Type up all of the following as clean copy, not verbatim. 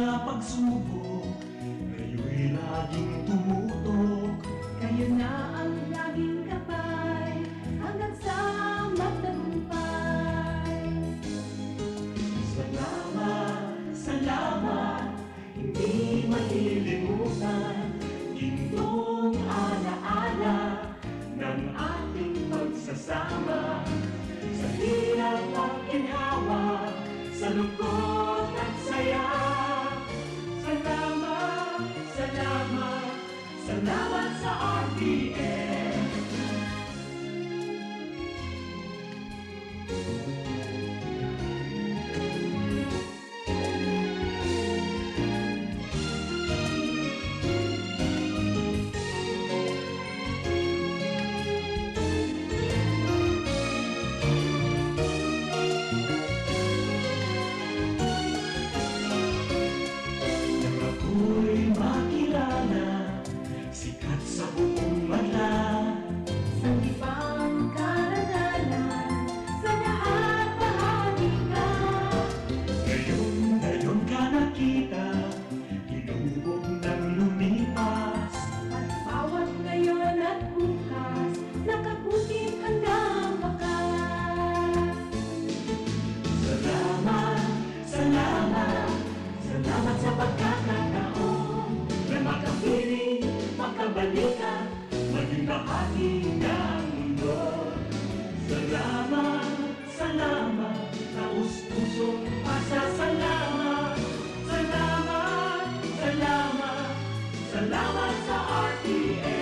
mga pagsubok, kayo'y laging tumutok. Kayo na ang laging kapay hanggang sa magtagumpay. Salamat, salamat, hindi malilimutan itong alaala ng ating pagsasama. Sa hirap at ginhawa, sa lungkot at saya. Salamat, salamat, salamat sa RTM. Nang ako'y makilala, sikat sa buong banla. Sanggipang karanalan, sa lahat bahagi ka. Ngayon ka nakita, hinubog ng lumipas. At bawat ngayon at bukas, nakaputik hanggang wakas. Salamat, salamat, salamat sa pagkakataon na makapiling, makabalikan, maging bahagi ng mundo. Salamat, salamat, taus-pusong pasasalamat. Salamat, salamat, salamat sa RTM.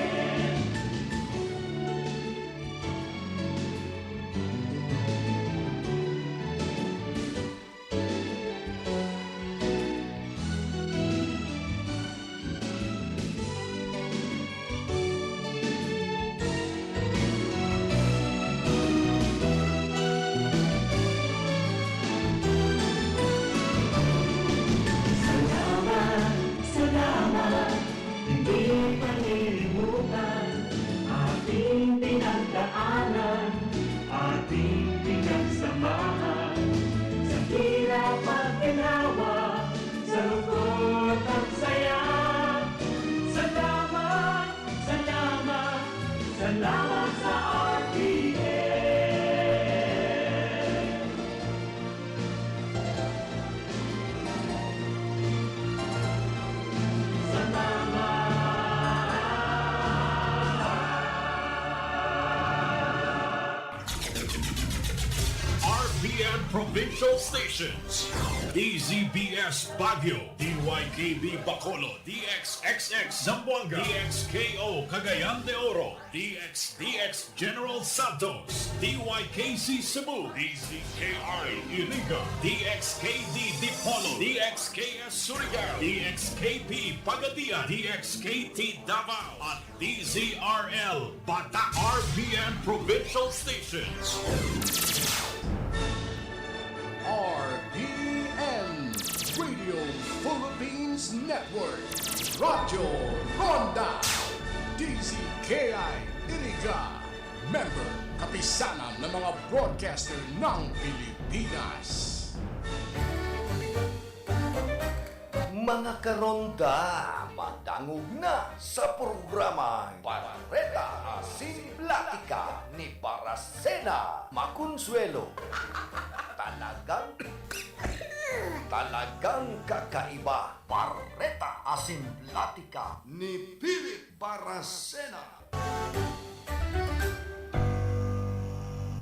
Salamat, salamat, hindi panilimutan ating pinagdaanan, ating pinagsamahan. Sa hirap at ginawa, sa lungkot at saya. Salamat, salamat, salamat sa RTM. RPN Provincial Stations, DZBS Baguio, DYKB Bacolod, DXXX Zamboanga, DXKO Cagayan de Oro, DXDX General Santos, DYKC Cebu, DZKI Iliga, DXKD Dipolo, DXKS Surigao, DXKP Pagadian, DXKT Davao, at DZRL Bata. RPN Provincial Stations. RPN Radio Philippines Network, Radyo Ronda, DZKI Iriga, member kapisanan ng mga broadcaster ng Pilipinas. Mga karonda, madangog na sa programang Barreta Asimplatica ni Paracena Maconsuelo. Talagang kakaiba. Barreta Asimplatica ni Philip Paracena.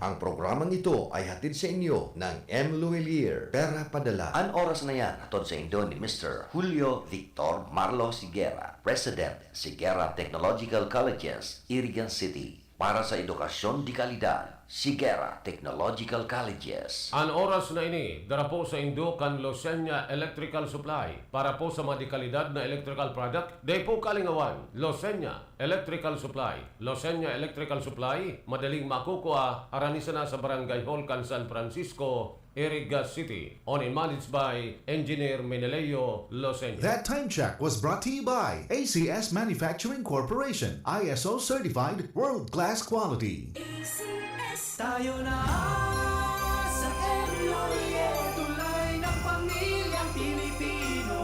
Ang programang ito ay hatid sa inyo ng M. Luelier Pera Padala. Ang oras na yan, hatod sa inyo ni Mr. Julio Victor Marlo Sigera, President, Sigera Technological Colleges, Irigan City. Para sa edukasyon di kalidad, Sigera Technological Colleges. Ang oras na ini, dara po sa Indo kan Losenya Electrical Supply. Para po sa madikalidad na electrical product, day po kalingawan, Losenya Electrical Supply. Losenya Electrical Supply, madaling makukuha, aranisa na sa Barangay Hall, kan San Francisco, Iriga City. On and managed by Engineer Meneleo Losenya. That time check was brought to you by ACS Manufacturing Corporation, ISO certified world-class quality. Tayo na sa Emloye, tulay ng pamilyang Pilipino.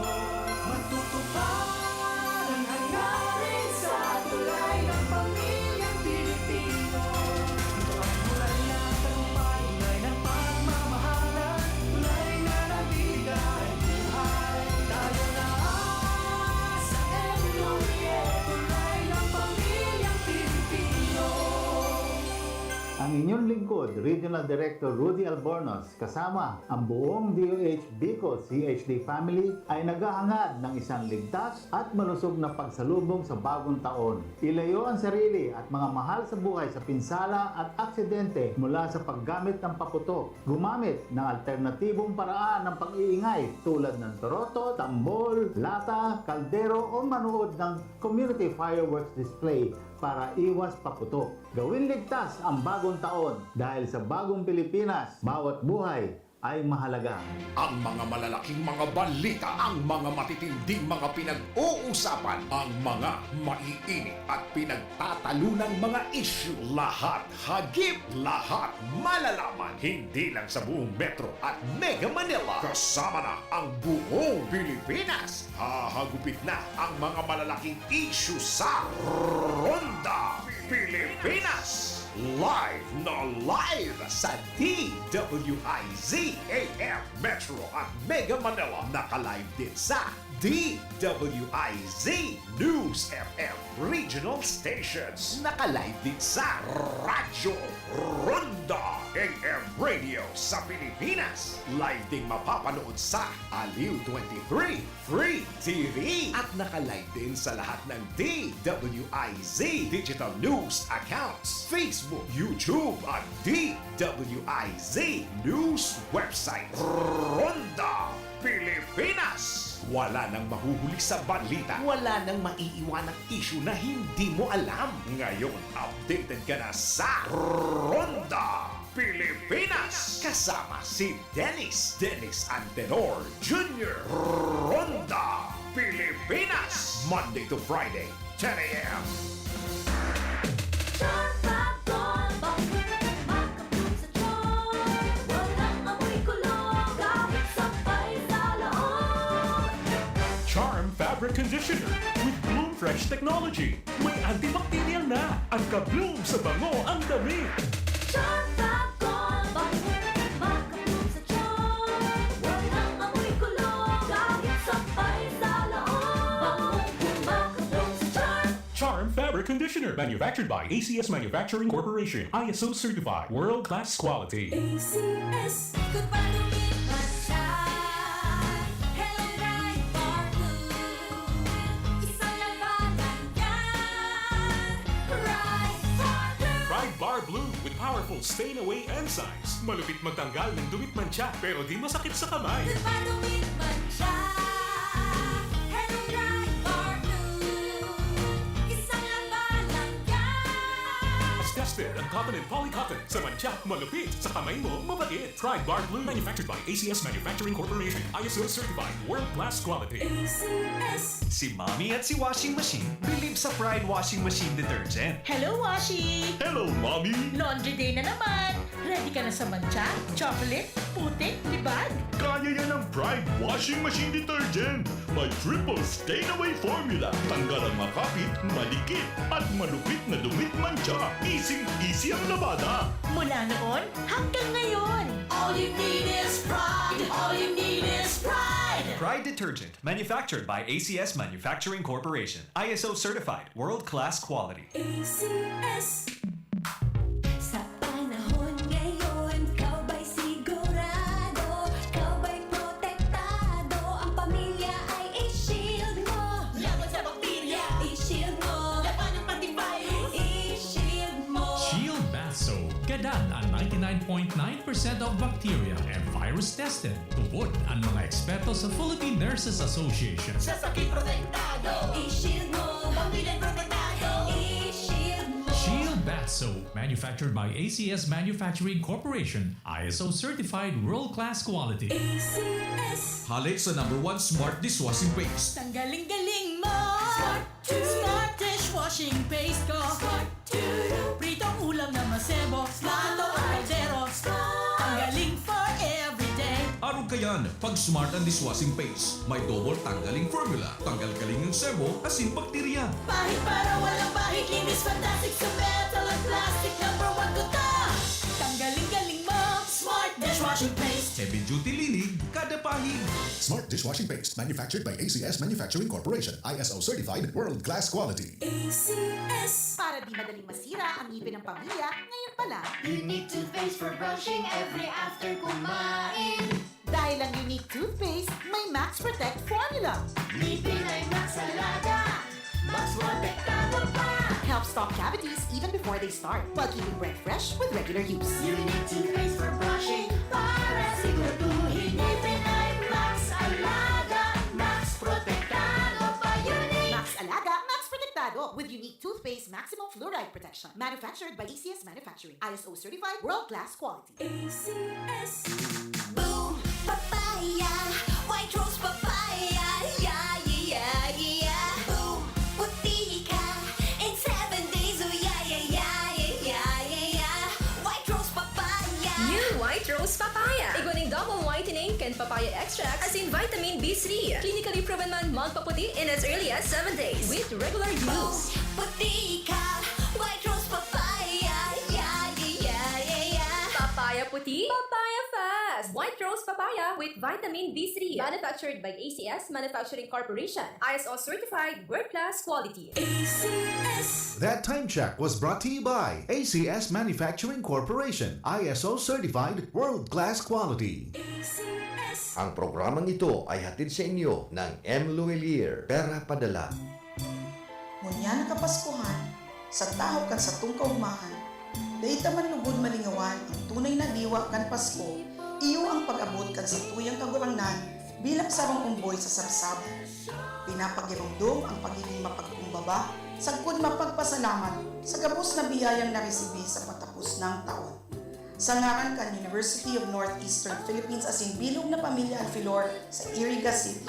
Hollywood Regional Director Rudy Albornoz kasama ang buong DOH Bicol CHD family ay naghahangad ng isang ligtas at malusog na pagsalubong sa bagong taon. Ilayo ang sarili at mga mahal sa buhay sa pinsala at aksidente mula sa paggamit ng paputok. Gumamit ng alternatibong paraan ng pag-iingay tulad ng toroto, tambol, lata, kaldero o manood ng community fireworks display para iwas paputok. Gawin ligtas ang bagong taon dahil sa bagong Pilipinas, bawat buhay ay mahalaga. Ang mga malalaking mga balita, ang mga matitinding mga pinag-uusapan, ang mga maiinit at pinagtatalunang mga issue. Lahat hagip, lahat malalaman. Hindi lang sa buong Metro at Mega Manila. Kasama na ang buong Pilipinas. Hahagupit na ang mga malalaking issue sa Ronda Pilipinas. Live na live sa DWIZ AM Metro at Mega Manila. Naka-live din sa DWIZ News FM Regional Stations. Naka-live din sa Radyo Ronda AM Radio sa Pilipinas. Live ding mapapanood sa Aliw 23 Free TV. At naka-live din sa lahat ng DWIZ Digital News accounts, Facebook, YouTube at DWIZ News website. Ronda Pilipinas. Wala nang mahuhuli sa balita. Wala nang maiiwanang issue na hindi mo alam. Ngayon, updated ka na sa Ronda Pilipinas. Kasama si Dennis Antenor Jr. Ronda Pilipinas. Monday to Friday, 10 a.m. Charm Fabric Conditioner with Bloom Fresh Technology. May antibacterial na at ka-bloom sa bango ang dami. Charm Fabric Conditioner, manufactured by ACS Manufacturing Corporation, ISO certified, world-class quality. ACS, kung palumit man siya. Hello, Ride Bar Blue. Isang labanan yan. Ride Bar Blue. Ride Bar Blue with powerful stain-away enzymes. Malupit magtanggal ng dumit mancha pero di masakit sa kamay. Kung palumit man siya. Hello, Ride Bar Blue. Isang labanan yan. As tested ang cotton and polycotton sa mancha, malupit sa kamay mo, mabait. Ride Bar Blue, manufactured by ACS Manufacturing Corporation, ISO certified, world-class quality. ACS. Si Mommy at si Washing Machine believe sa Pride Washing Machine Detergent. Hello, Washi! Hello, Mommy! Laundry day na naman! Ready ka na sa mancha, chocolate, putik, libag? Kaya yan ang Pride Washing Machine Detergent. May triple stain-away formula. Tanggal ang makapit, malikit, at malupit na dumit mancha. Easy ang labada. Mula noon hanggang ngayon. All you need is pride. All you need is pride. Pride Detergent, manufactured by ACS Manufacturing Corporation, ISO certified, world-class quality. ACS. Sa panahon ngayon, ikaw ba'y sigurado? Ikaw ba'y protektado? Ang pamilya ay i-shield mo. Laban sa bakterya, i-shield mo. Laban ng antivirus, i-shield mo. Shield Bath Soap. Gadan ang 99.9% of bacteria and virus tested. Tubod ang mga eksperto sa Philippine Nurses Association. Sa sakit protektado, i-shield mo. Pamilya protektado, i-shield mo. Shield Bath Soap, manufactured by ACS Manufacturing Corporation, ISO certified world-class quality. ACS. Halik sa #1 Smart Dishwashing Paste. Tanggaling-galing mo! Smart to Smart dishwashing paste ko! Smart to Pritong ulam na masebo, plato o kaldero. Tanggaling for everyday. Araw kayan, pag Smart ang Dishwashing Paste, may double tanggaling formula. Tanggal-galing ng sebo, asin bakterya. Bahit para walang bahit, linis fantastic sa metal at plastic. #1 ko to. Tanggaling-galing mo! Smart dishwashing paste. Heavy duty linig kada pahig. Smart dishwashing paste manufactured by ACS Manufacturing Corporation. ISO certified world-class quality. ACS. Para di madaling masira ang ngipin ng pamilya, ngayon pa lang. Unique toothpaste for brushing every after kumain. Dahil ang unique toothpaste, may Max Protect formula. Ngipin ay Max Alaga. Max Protektado pa. Helps stop cavities even before they start, while keeping breath fresh with regular use. Unique toothpaste for brushing para siguraduhin ngipin ay Max Alaga. Max Protektado pa. Unique. Max Alaga, Max Protectado with unique toothpaste maximum fluoride protection. Manufactured by ACS Manufacturing. ISO certified world-class quality. ACS. Boom, papaya, white rose papaya, yeah, yeah, yeah. Boom, puti ka in 7 days, oh yeah, yeah, yeah, yeah, yeah, yeah. White rose papaya. New White Rose Papaya. Iguaning double whitening and papaya extract as in vitamin B3. Clinically proven man magpaputi in as early as 7 days with regular use. Puti ka, white rose papaya, yeah, yeah, yeah, yeah. Papaya puti, papaya fast. White Rose Papaya with vitamin B3. Manufactured by ACS Manufacturing Corporation. ISO certified world-class quality. ACS. That time check was brought to you by ACS Manufacturing Corporation. ISO certified world-class quality. ACS. Ang programang ito ay hatid sa inyo ng M. Luelier, Pera Padala. Ngunya nakapaskuhan, sa taho kan sa tungkaumahan, dahil man lugod malingawan ang tunay na diwa kan Pasko, iyo ang pag-abot kan sa tuyang kagurangnan bilang sarong umboy sa sabsab. Pinapagirumdum ang pagiging mapagkumbaba, sagkod mapagpasalamat sa gabos na biyayang naresibi sa patapos ng taon. Sa ngaran kan University of Northeastern Philippines asin bilog na pamilya Alfilor sa Iriga City.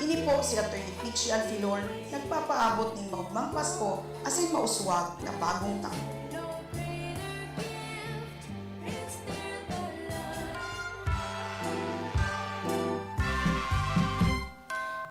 Ini po si Atty. Pichi Alfilor nagpapaabot ng maugmang Pasko asin mauswag na bagong taon.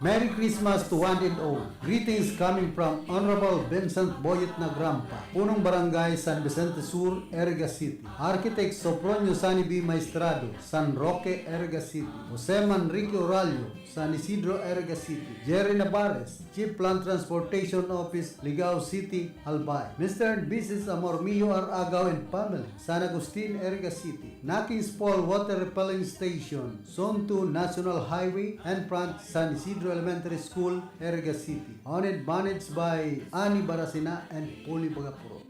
Merry Christmas to one and all. Greetings coming from Honorable Vincent Boyet Nagrampa, Punong Barangay San Vicente Sur, Erga City. Architect Sopronio Sani B. Maestrado, San Roque, Erga City. Jose Manrique Oralio, San Isidro, Erga City. Jerry Navarez, Chief Plant Transportation Office, Ligao City, Albay. Mr. and Mrs. Amormillo R. Agaw and family, San Agustin, Erga City. Nakings Fall Water Repelling Station, Zone 2 National Highway, and front San Isidro Elementary School, Erga City. Owned and managed by Ani Barasina and Poli Bagapuro.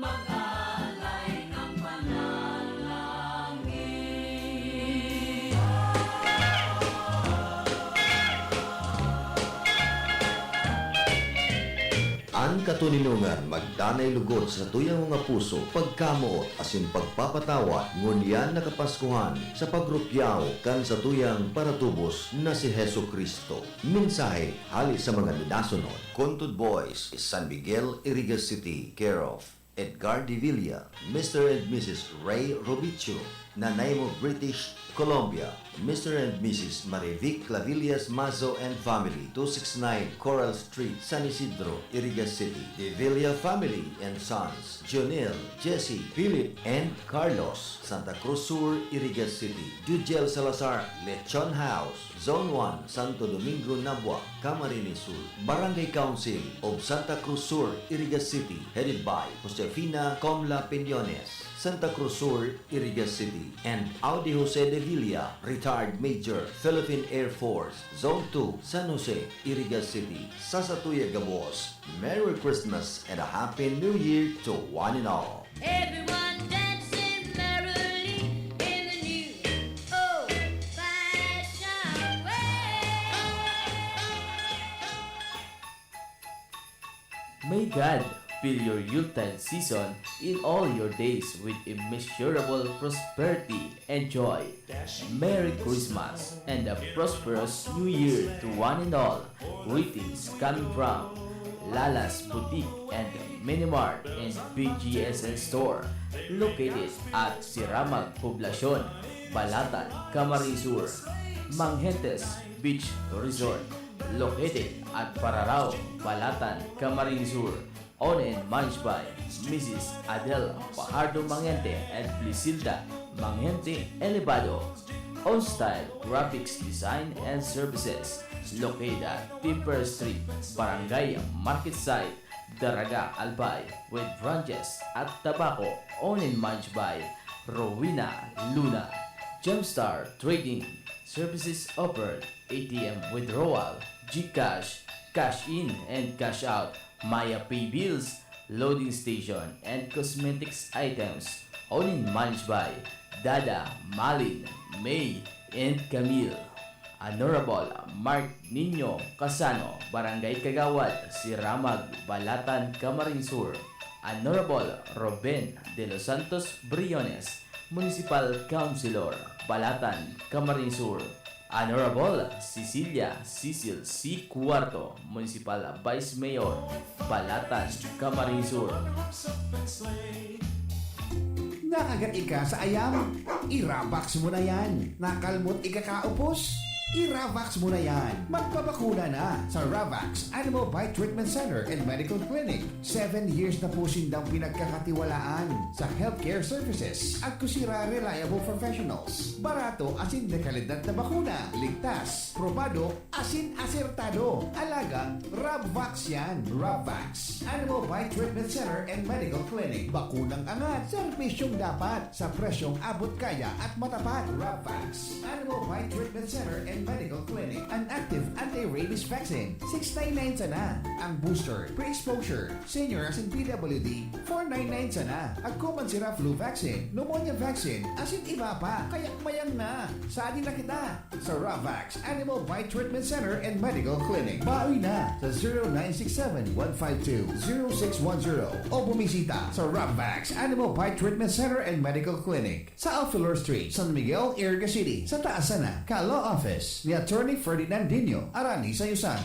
Ang katuninungan magdanay lugod sa tuyang mga puso, pagkamuot asin pagpapatawa, ngunyan nakapaskuhan sa pagrupyaw kan sa tuyang paratubos na si Heso Kristo. Mensahe hali sa mga minasunod. Contud Boys, San Miguel, Iriga City, care of Edgar De Villa, Mr. and Mrs. Ray Robicho, Nanay mo British Columbia, Mr. and Mrs. Marivic Clavillas Mazo and family, 269 Coral Street, San Isidro, Iriga City. De Villa family and sons, Jonel, Jesse, Philip, and Carlos, Santa Cruz Sur, Iriga City. Jujel Salazar, Lechon House, Zone 1, Santo Domingo, Nabua, Camarines Sur. Barangay Council of Santa Cruz Sur, Iriga City, headed by Josefina Comla Piñones, Santa Cruz Sur, Iriga City, and Audi Jose De Villa, retired Major, Philippine Air Force, Zone 2, San Jose, Iriga City, Sasatuya Gabos. Merry Christmas and a Happy New Year to one and all. Everyone dancing merrily in the new old-fashioned way. May God fill your Yuletide season in all your days with immeasurable prosperity and joy. Merry Christmas and a prosperous New Year to one and all. Greetings coming from Lala's Boutique and Minimart and BGSN Store located at Siramag Poblacion, Balatan, Camarines Sur. Manghentes Beach Resort located at Pararao, Balatan, Camarines Sur. Owned and managed by Mrs. Adele Fajardo Manghente and Plisilda Manghente Elevado. On-Style Graphics Design and Services, located at Tipper Street, Barangay Market Site, Daraga, Albay, with branches at Tabaco, owned and managed by Rowena Luna. Gemstar Trading Services offered ATM withdrawal, GCash, cash in and cash out, Maya Pay Bills, loading station, and cosmetics items, owned and managed by Dada, Malin, May, and Camille. Honorable Mark Nino Casano, Barangay Kagawad, Siramag, Balatan, Camarines Sur. Honorable Ruben de los Santos Briones, Municipal Councilor, Balatan, Camarines Sur. Honorable Cecilia Cecil C. Cuarto, Municipal Vice Mayor, Balatan, Camarines Sur. Nakagat ika sa ayam? I-Ravax mo na yan. Nakalmot ikakaupos? I-Ravax mo na yan. Magpabakuna na sa Ravax Animal Bite Treatment Center and Medical Clinic. 7 years na po sindang pinagkakatiwalaan sa healthcare services at kusira reliable professionals. Barato asin de kalidad na bakuna. Ligtas, probado, asin asertado. Alagang Ravax yan. Ravax Animal Bite Treatment Center and Medical Clinic. Bakunang angat, serbisyong dapat sa presyong abot kaya at matapat. Ravax Animal Bite Treatment Center and Medical Clinic. An active anti-rabies vaccine. $699 sana. Ang booster, pre-exposure, senior as in PWD, $499 sana. Agkuman sira flu vaccine, pneumonia vaccine, asin iba pa. Kaya mayang na. Saan na kita? Sa Ravax Animal Bite Treatment Center and Medical Clinic. Bawi na sa 0967-152-0610 o bumisita sa Ravax Animal Bite Treatment Center and Medical Clinic sa Alfilor Street, San Miguel, Iriga City. Sa taas na, Law Office ni Attorney Ferdinandinho Arani Sayusan.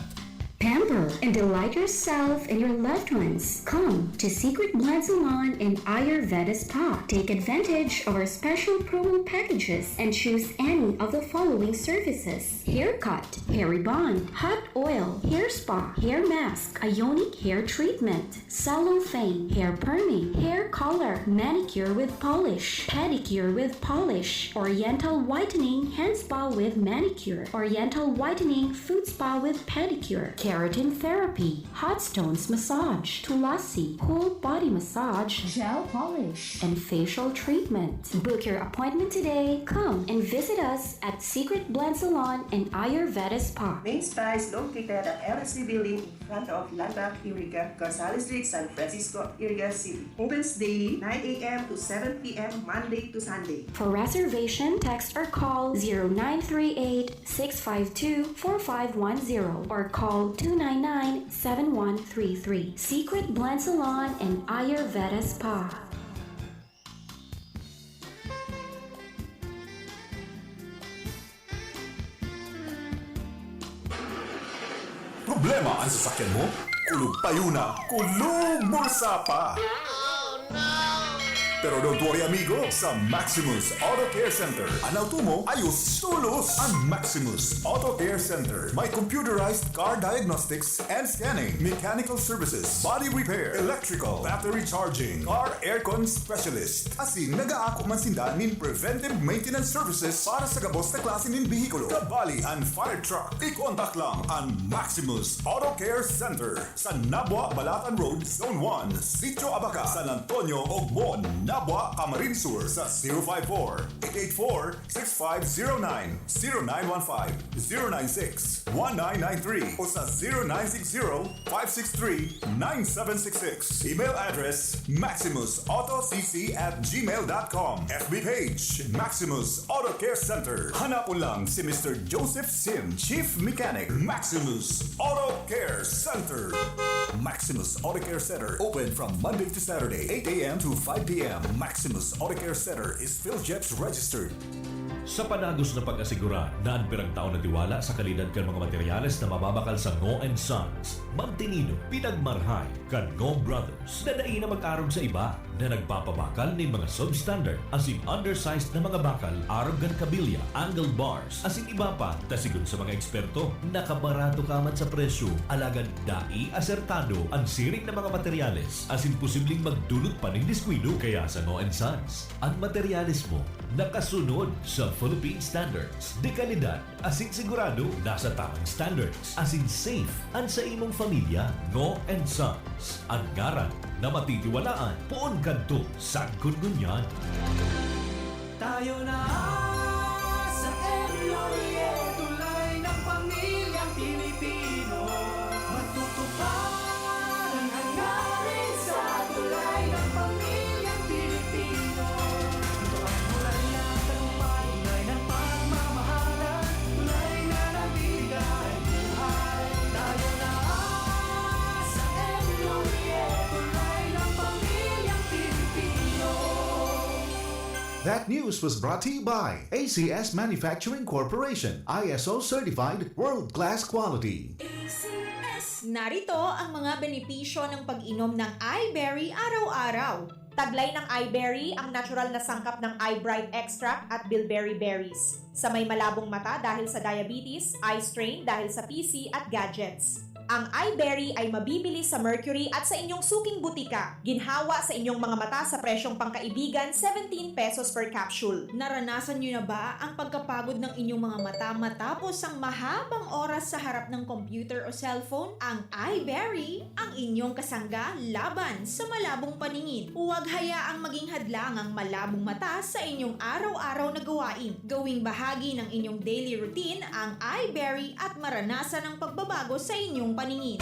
Pamper and delight yourself and your loved ones. Come to Secret Blood Salon in Ayurveda Spa. Take advantage of our special promo packages and choose any of the following services: haircut, hair rebond, hot oil, hair spa, hair mask, ionic hair treatment, cellophane, hair perming, hair color, manicure with polish, pedicure with polish, oriental whitening hand spa with manicure, oriental whitening foot spa with pedicure, keratin therapy, hot stones massage, tulasi, whole body massage, gel polish, and facial treatment. Book your appointment today. Come and visit us at Secret Blend Salon and Ayurveda Spa. Main Spa is located at LSC Building in front of Landmark Iriga, Gonzales Street, San Francisco, Iriga City. Opens daily 9 a.m. to 7 p.m. Monday to Sunday. For reservation, text or call 0938-652-4510 or call 299-7133. Secret Blend Salon and Ayurveda Spa. Problema ang sasakyan mo? Kulog tayo na, kulog bulsa pa! Pero don't worry amigo, sa Maximus Auto Care Center, ang auto mo ayos tulos. Ang Maximus Auto Care Center may computerized car diagnostics and scanning, mechanical services, body repair, electrical, battery charging, car aircon specialist. Asin nag-aako man sinda nin preventive maintenance services para sa gabos na klase nin bihikulo, kabali and fire truck. I-contact lang ang Maximus Auto Care Center sa Nabwa, Balatan Road, Zone 1, Sitio Abaca, San Antonio, Ogmon, Nabwa, Camarines Sur sa 054-884-6509, 0915-096-1993 o sa 0960-563-9766. Email address maximusautocc@gmail.com. FB page Maximus Auto Care Center. Hanapon lang si Mr. Joseph Sim, Chief Mechanic, Maximus Auto Care Center. Maximus Auto Care Center open from Monday to Saturday, 8 a.m. to 5 p.m. Maximus Auto Care Center is PhilJets registered. Sa panagos na pag-asigura, daan pirang taon na tiwala sa kalidad kan mga materyales na mababakal sa Ngo & Sons. Mamtinino, pinagmarhay, kan Ngong Brothers, na daig na mag-aron sa iba, na nagpapabakal ng mga substandard as in undersized na mga bakal, arog gan kabilya, angled bars, as in iba pa, tasigon sa mga eksperto, nakabarato kaman sa presyo, alagan dai asertado ang siring na mga materyales, as in posibleng magdulot pa ng diskwido, kaya sa Ngo & Sons, ang materyales mo, nakasunod sa Philippine standards. De kalidad, as in sigurado, nasa tamang standards, as in safe, ang sa imong pamilya, Ngo & Sons, ang ngaran na matitiwalaan, poon kanto sa kungunyan. Tayo na sa Emloye, tulay ng pamilyang Pilipino. Matutupad ang hangarin sa tulay ng pamilyang Pilipino. Ito ang tulay ng tagumpay, tulay ng pagmamahalan, tulay na nabigay buhay. Tayo na sa Emloye, tulay ng pamilyang Pilipino. That news was brought to you by ACS Manufacturing Corporation, ISO certified world-class quality. Narito ang mga benepisyo ng pag-inom ng iBerry araw-araw. Taglay ng iBerry ang natural na sangkap ng iBright extract at bilberry berries. Sa may malabong mata dahil sa diabetes, eye strain dahil sa PC at gadgets. Ang iBerry ay mabibili sa Mercury at sa inyong suking butika. Ginhawa sa inyong mga mata sa presyong pangkaibigan, 17 pesos per capsule. Naranasan nyo na ba ang pagkapagod ng inyong mga mata matapos ang mahabang oras sa harap ng computer o cellphone? Ang iBerry ang inyong kasangga laban sa malabong paningin. Huwag hayaang maging hadlang ang malabong mata sa inyong araw-araw na gawain. Gawing bahagi ng inyong daily routine ang iBerry at maranasan ang pagbabago sa inyong paningin.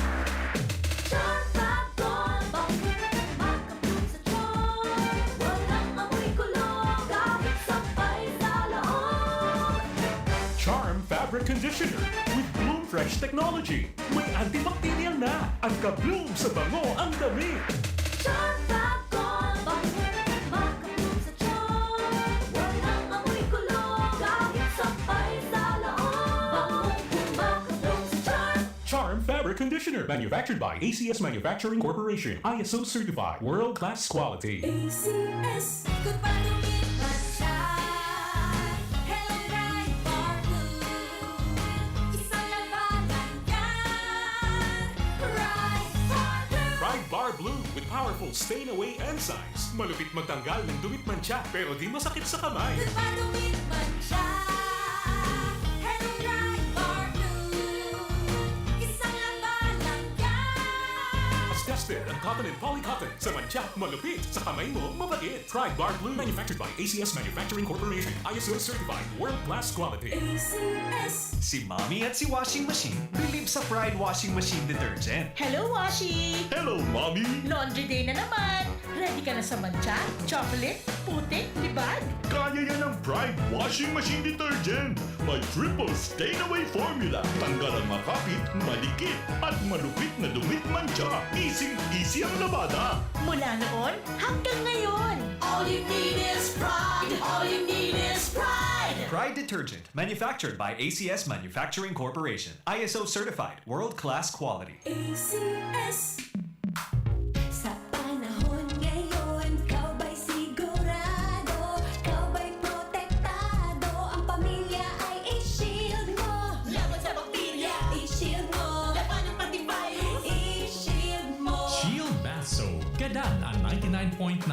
Charm Fabric Conditioner with Bloom Fresh Technology. May antibacterial na ang ka-bloom sa bango ang damit. Charm Fabric Conditioner, manufactured by ACS Manufacturing Corporation, ISO certified, world-class quality. ACS, good pa dumit man siya. Hello, Bright Bar Blue. Isang labanan yan. Bright Bar Blue. Bright Bar Blue with powerful stain-away enzymes. Malupit magtanggal ng dumit mancha, pero di masakit sa kamay. Good pa dumit man siya. Hello, Bright Bar Blue. Isang labanan yan. As tested ang cotton and polycotton. Sa mancha, malupit. Sa kamay mo, mabait. Pride Bar Blue, manufactured by ACS Manufacturing Corporation. ISO certified, world-class quality. ACS. Si Mommy at si Washing Machine believe sa Pride Washing Machine Detergent. Hello, Washi! Hello, Mommy! Laundry day na naman! Ready ka na sa mancha, chocolate, putik, libag? Kaya yan ang Pride Washing Machine Detergent. May triple stain-away formula. Tanggal ang makapit, malikit, at malupit na dumit mancha. Easy ang labada. Mula noon hanggang ngayon. All you need is pride. All you need is pride. Pride Detergent, manufactured by ACS Manufacturing Corporation. ISO certified, world-class quality. ACS. Sa panahon ngayon, kau ba'y sigurado? Kau ba'y protektado? Ang pamilya ay i-shield mo. Laban sa bakterya, i-shield mo. Laban ng patibay, i-shield mo. Shield Bath Soap. Gadan ang 99.9%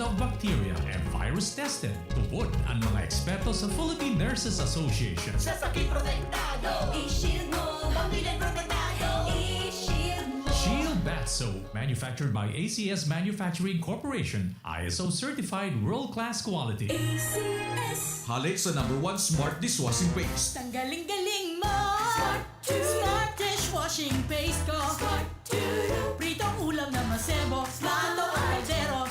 of bacteria and virus tested. Tubod ang mga eksperto sa Philippine Nurses Association. Sa sakit protektado, i-shield mo. Pamilya protektado, i-shield mo. Shield Bath Soap, manufactured by ACS Manufacturing Corporation, ISO certified world-class quality. ACS. Halik sa #1 Smart Dishwashing Paste. Tanggaling-galing mo! Smart dishwashing paste ko! Pritong ulam na masebo, plato at kaldero.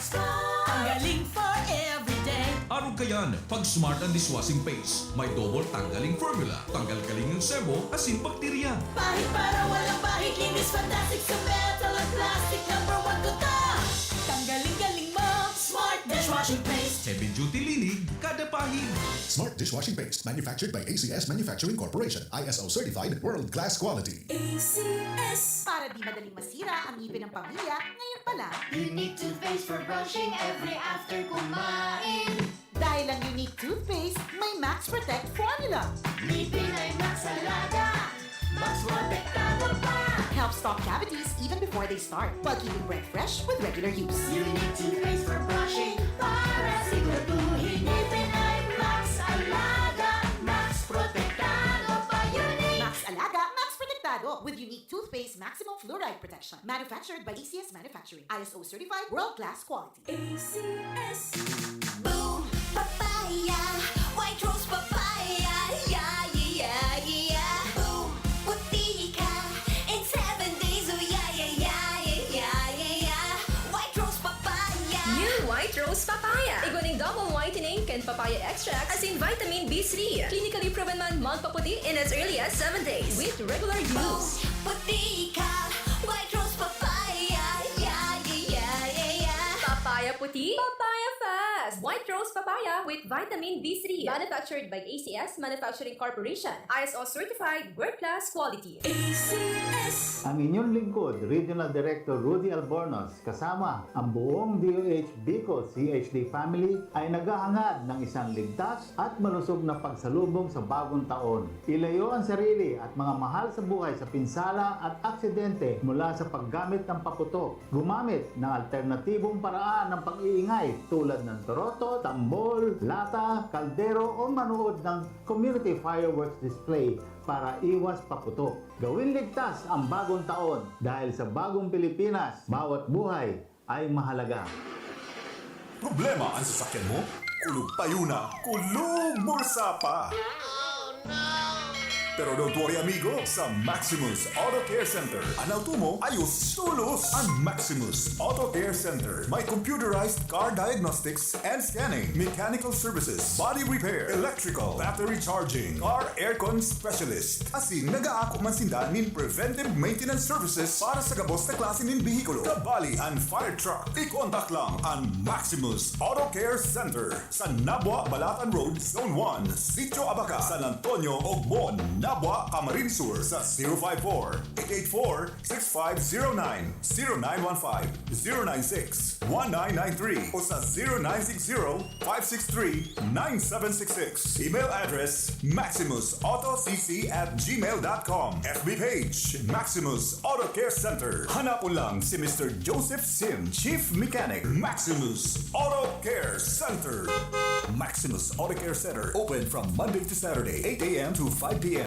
Ang galing for everyday. Arog kayan, pag Smart and Dishwashing Paste. May double tanggaling formula. Tanggal-galing ng sebo, asin bakterya. Pahit para walang pahit, linis, fantastic sa metal at plastic. #1 ko to! Tanggaling-galing mo! Smart dishwashing paste. Heavy duty linig, kada pahid. Smart Dishwashing Paste, manufactured by ACS Manufacturing Corporation. ISO certified, world-class quality. ACS. Para Para di madaling masira ang ngipin ng pamilya, ngayon pa lang. Unique toothpaste for brushing every after kumain. Dahil ang unique toothpaste, may Max Protect formula. Ngipin ay Max Alaga, Max Protektado pa. Helps stop cavities even before they start, while keeping breath fresh with regular use. Unique toothpaste for brushing para siguraduhin ngipin ay Max Alaga, Max Protektado pa. Unique Max Alaga, Max Protectado with unique toothpaste maximum fluoride protection. Manufactured by ACS Manufacturing. ISO certified world-class quality. ACS. Boom Papaya, White Rose Papaya, yeah, yeah, yeah. Boom Puti ka in 7 days, oh yeah, yeah, yeah, yeah, yeah, yeah. White Rose Papaya. New White Rose Papaya. Iguaning double whitening and papaya extract as in vitamin B3. Clinically proven man magpaputi in as early as 7 days with regular use. Puti ka, White Rose Papaya, yeah, yeah, yeah, yeah. Papaya puti, papaya fast. White Rose Papaya with vitamin B3. Manufactured by ACS Manufacturing Corporation. ISO certified world-class quality. ACS. Ang inyong lingkod, Regional Director Rudy Albornoz, kasama ang buong DOH Bicol CHD family ay naghahangad ng isang ligtas at malusog na pagsalubong sa bagong taon. Ilayo ang sarili at mga mahal sa buhay sa pinsala at aksidente mula sa paggamit ng paputok. Gumamit ng alternatibong paraan ng pag-iingay tulad ng toroto, tambol, lata, kaldero o manood ng community fireworks display para iwas paputok. Gawin ligtas ang bagong taon dahil sa bagong Pilipinas, bawat buhay ay mahalaga. Problema ang sasakyan mo? Kulog tayo na, kulog bursa pa! Pero don't worry amigo, sa Maximus Auto Care Center, ang auto mo ayos tulos! Ang Maximus Auto Care Center may computerized car diagnostics and scanning, mechanical services, body repair, electrical, battery charging, car aircon specialist. Asin nag-aako man sinda nin preventive maintenance services para sa gabos na klase nin bihikulo, kabali and fire truck. I-contact lang ang Maximus Auto Care Center sa Nabwa, Balatan Road, Zone 1, Sitio Abaca, San Antonio, Ogmon, Nabwa, Camarines Sur sa 054-884-6509, 0915-096-1993 o sa 0960-563-9766. Email address maximusautocc@gmail.com. FB page Maximus Auto Care Center. Hanapon lang si Mr. Joseph Sim, Chief Mechanic, Maximus Auto Care Center. Maximus Auto Care Center, open from Monday to Saturday, 8 a.m. to 5 p.m.